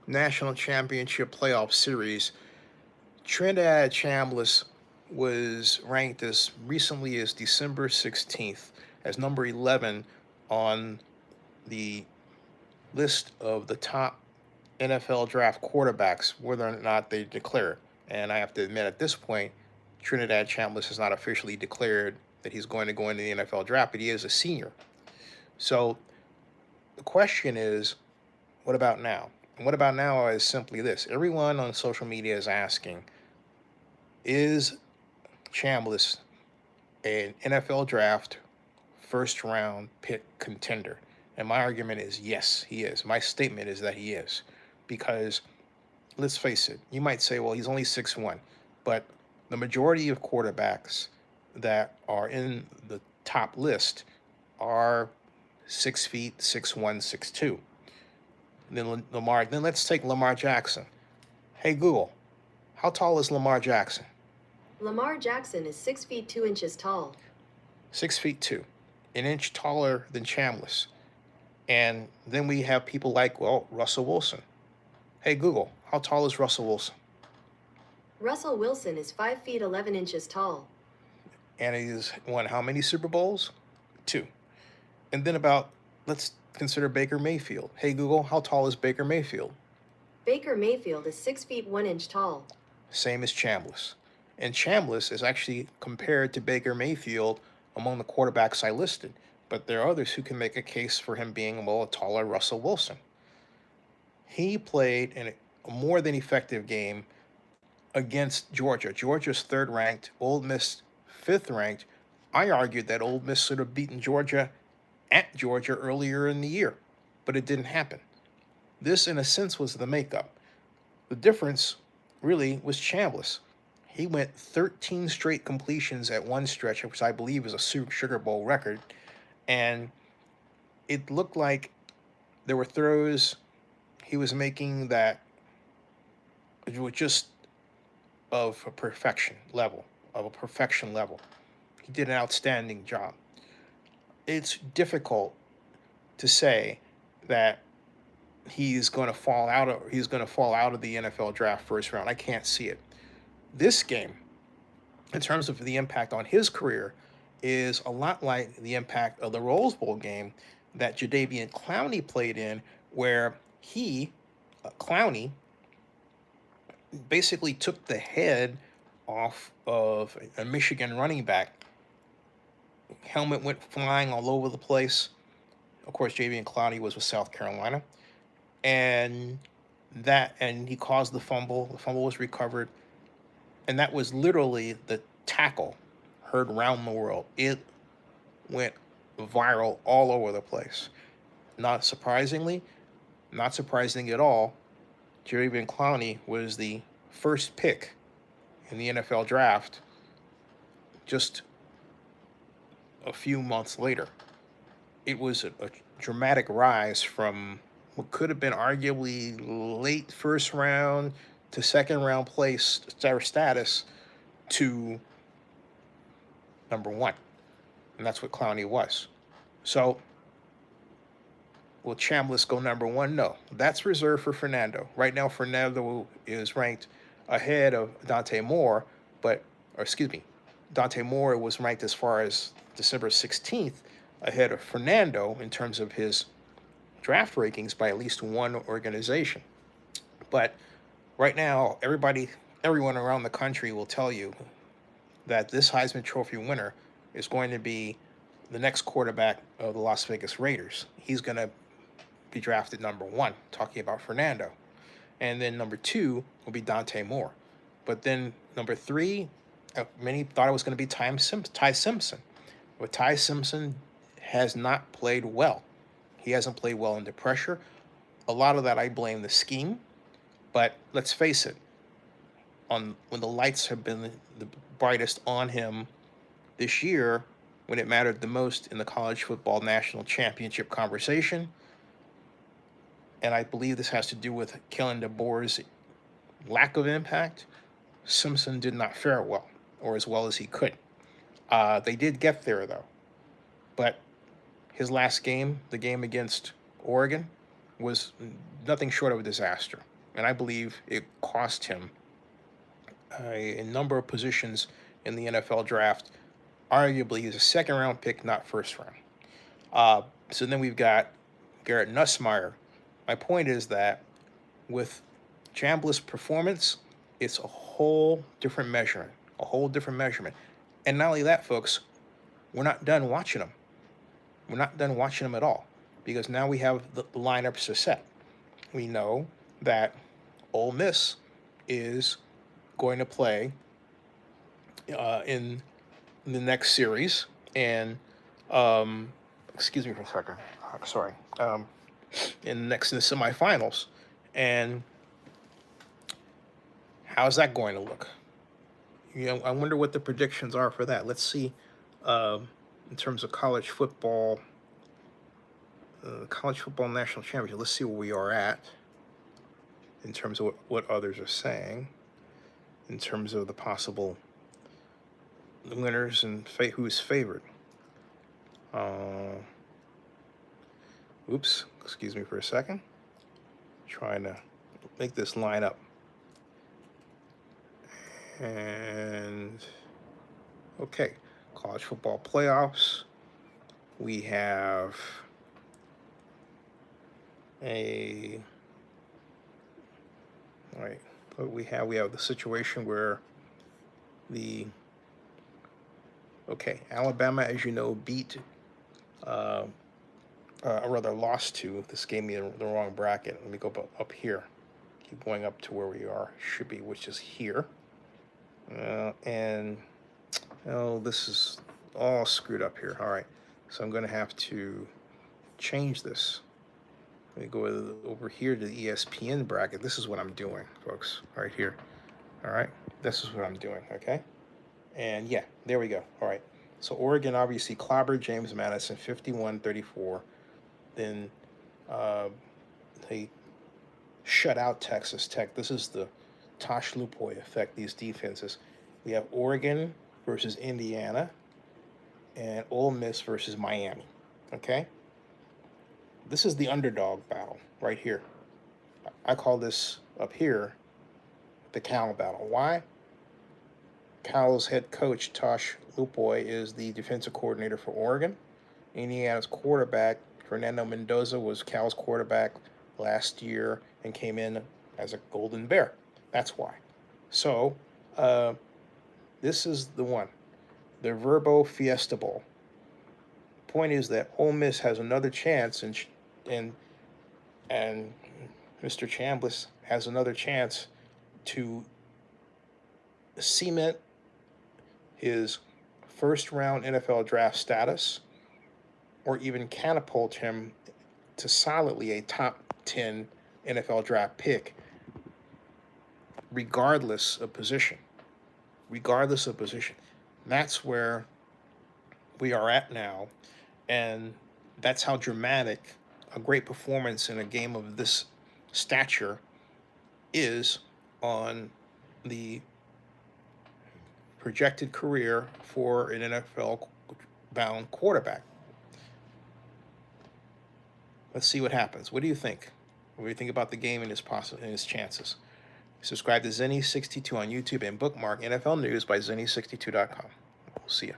National Championship Playoff Series, Trinidad Chambliss was ranked as recently as December 16th as number 11 on the list of the top NFL draft quarterbacks, whether or not they declare it. And I have to admit, at this point, Trinidad Chambliss has not officially declared that he's going to go into the NFL draft, but he is a senior. So the question is, what about now? And what about now is simply this. Everyone on social media is asking, is Chambliss an NFL draft first round pick contender? And my argument is yes, he is. My statement is that he is. Because let's face it, you might say, well, he's only 6'1, but the majority of quarterbacks that are in the top list are 6 feet, 6'1, 6'2. Then let's take Lamar Jackson. Hey Google, how tall is Lamar Jackson? Lamar Jackson is 6 feet 2 inches tall. 6 feet 2, an inch taller than Chambliss. And then we have people like, well, Russell Wilson. Hey Google, how tall is Russell Wilson? Russell Wilson is 5 feet 11 inches tall. And he's won how many Super Bowls? 2. And then let's consider Baker Mayfield. Hey Google, how tall is Baker Mayfield? Baker Mayfield is 6 feet 1 inch tall. Same as Chambliss. And Chambliss is actually compared to Baker Mayfield among the quarterbacks I listed. But there are others who can make a case for him being, well, a taller Russell Wilson. He played in a more than effective game against Georgia. Georgia's third ranked, Ole Miss fifth ranked. I argued that Ole Miss should have beaten Georgia at Georgia earlier in the year, but it didn't happen. This, in a sense, was the makeup. The difference really was Chambliss. He went 13 straight completions at one stretch, which I believe is a Sugar Bowl record, and it looked like there were throws he was making that were just of a perfection level. He did an outstanding job. It's difficult to say that he's going to fall out of the NFL draft first round. I can't see it. This game, in terms of the impact on his career, is a lot like the impact of the Rose Bowl game that Jadeveon Clowney played in, where Clowney, basically took the head off of a Michigan running back. Helmet went flying all over the place. Of course, Jadeveon Clowney was with South Carolina, and he caused the fumble. The fumble was recovered, and that was literally the tackle heard around the world. It went viral all over the place. Not surprising at all, Jadeveon Clowney was the first pick in the NFL draft just a few months later. It was a dramatic rise from what could have been arguably late first round to second round place status to number 1. And that's what Clowney was. So, will Chambliss go number 1? No. That's reserved for Fernando. Right now, Fernando is ranked ahead of Dante Moore, Dante Moore was ranked as far as December 16th ahead of Fernando in terms of his draft rankings by at least one organization. But right now, everyone around the country will tell you that this Heisman Trophy winner is going to be the next quarterback of the Las Vegas Raiders. He's going to be drafted number 1, talking about Fernando. And then number 2 will be Dante Moore. But then number 3, many thought it was going to be Ty Simpson. But Ty Simpson has not played well. He hasn't played well under pressure. A lot of that I blame the scheme. But let's face it, when the lights have been the brightest on him this year, when it mattered the most in the college football national championship conversation, and I believe this has to do with Kellen DeBoer's lack of impact, Simpson did not fare well, or as well as he could. They did get there, though. But his last game, the game against Oregon, was nothing short of a disaster. and I believe it cost him a number of positions in the NFL draft. Arguably, he's a second round pick, not first round. So then we've got Garrett Nussmeier. My point is that with Chambliss' performance, it's a whole different measurement, a whole different measurement. And not only that, folks, we're not done watching them. We're not done watching them at all, because now we have the lineups are set. We know that Ole Miss is going to play in the next series, and excuse me for a second. Sorry. In the semifinals, and how's that going to look? I wonder what the predictions are for that. Let's see. In terms of college football national championship, let's see where we are at in terms of what others are saying, in terms of the possible winners and who's favored. Oops, excuse me for a second. Trying to make this line up. And okay, college football playoffs. We have we have the situation where Alabama, as you know, beat rather lost to. This gave me the wrong bracket. Let me go up here. Keep going up to where we should be, which is here. And this is all screwed up here. All right, so I'm going to have to change this. Let me go over here to the ESPN bracket. This is what I'm doing, folks, right here. All right, this is what I'm doing, okay? And yeah, there we go. All right, so Oregon obviously clobbered James Madison 51-34. Then they shut out Texas Tech. This is the Tosh Lupoy effect, these defenses. We have Oregon versus Indiana and Ole Miss versus Miami, okay? This is the underdog battle right here. I call this up here the Cal battle. Why? Cal's head coach, Tosh Lupoy, is the defensive coordinator for Oregon. Indiana's quarterback, Fernando Mendoza, was Cal's quarterback last year and came in as a Golden Bear. That's why. So, this is the one, the Verbo Fiesta Bowl. Point is that Ole Miss has another chance, and Mr. Chambliss has another chance to cement his first-round NFL draft status, or even catapult him to solidly a top 10 NFL draft pick, regardless of position. Regardless of position. That's where we are at now, and that's how dramatic a great performance in a game of this stature is on the projected career for an NFL-bound quarterback. Let's see what happens. What do you think? What do you think about the game and his chances? Subscribe to Zenny62 on YouTube and bookmark NFL News by Zenny62.com. We'll see you.